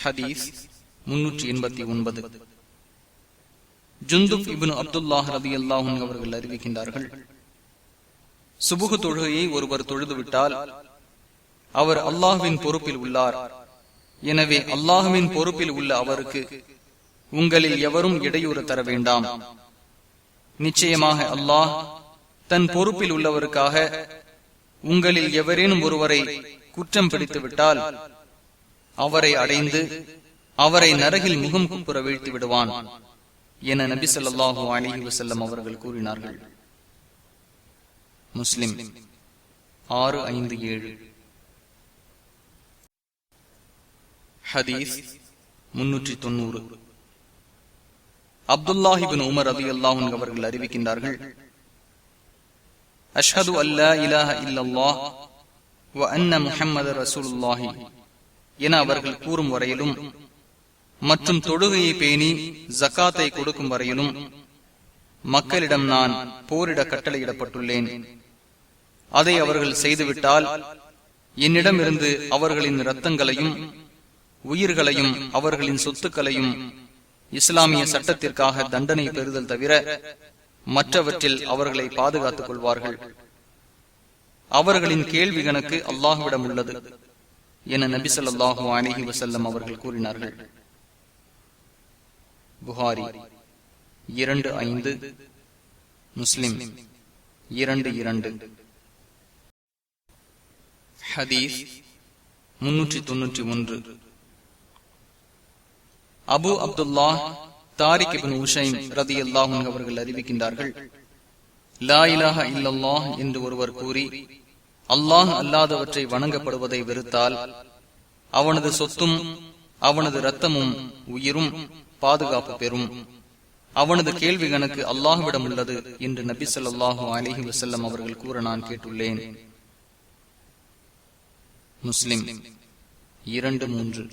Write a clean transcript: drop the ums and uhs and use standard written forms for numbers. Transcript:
ஹதீஸ் 389. ஜுந்துப் இப்னு அப்துல்லாஹ் ரலியல்லாஹு அன்ஹு அவர்கள் அறிவிக்கின்றார்கள், சுபுஹ் தொழுகையை ஒருவர் தொழுதுவிட்டால் அவர் அல்லாஹ்வின் பொறுப்பில் உள்ளார். எனவே அல்லாஹ்வின் பொறுப்பில் உள்ள அவருக்கு உங்களில் எவரும் இடையூறு தர வேண்டாம். நிச்சயமாக அல்லாஹ் தன் பொறுப்பில் உள்ளவருக்காக உங்களில் எவரேனும் ஒருவரை குற்றம் பிடித்து விட்டால் அவரை அடைந்து அவரை நரகில் முகம் குப்புற வீழ்த்தி விடுவான் என நபி ஸல்லல்லாஹு அலைஹி வஸல்லம் அவர்கள் கூறினார்கள். முஸ்லிம் 657. ஹதீஸ் 390. அப்துல்லாஹ் இப்னு உமர் ரலியல்லாஹு அன்ஹு அவர்கள் அறிவிக்கின்றார்கள், அஷ்ஹது அல்லா இலாஹ இல்லல்லாஹ் வ அன்ன முஹம்மதர் ரசூலுல்லாஹி என அவர்கள் கூறும் வரையிலும் மற்றும் தொழுகையை பேணி ஜகாத்தை கொடுக்கும் வரையிலும் மக்களிடம் நான் போரிட கட்டளையிடப்பட்டுள்ளேன். அதை அவர்கள் செய்துவிட்டால் என்னிடம் இருந்து அவர்களின் இரத்தங்களையும் உயிர்களையும் அவர்களின் சொத்துக்களையும் இஸ்லாமிய சட்டத்திற்காக தண்டனை பெறுதல் தவிர மற்றவற்றில் அவர்களை பாதுகாத்துக் கொள்வார்கள். அவர்களின் கேள்வி கணக்கு அல்லாஹ்விடம் உள்ளது என நபி ஸல்லல்லாஹு அலைஹி வஸல்லம் அவர்கள் கூறினார்கள். புகாரி 2:5, முஸ்லிம் 2:2. ஹதீஸ் 391. அபு அப்துல்லாஹ் தாரிக் இப்னு உஷைம் ரலியல்லாஹு அன்ஹு அவர்கள் அறிவிக்கின்றார்கள், லா இலாஹ இல்லல்லாஹ் என்று ஒருவர் கூறி அல்லாஹ் அல்லாதவற்றை வணங்கப்படுவதை வெறுத்தால் அவனது சொத்தும் அவனது இரத்தமும் உயிரும் பாதுகாப்பு பெறும். அவனது கேள்வி கணக்கு அல்லாஹ்விடம் உள்ளது என்று நபி ஸல்லல்லாஹு அலைஹி வஸல்லம் அவர்கள் கூற நான் கேட்டுள்ளேன். முஸ்லிம் 2:3.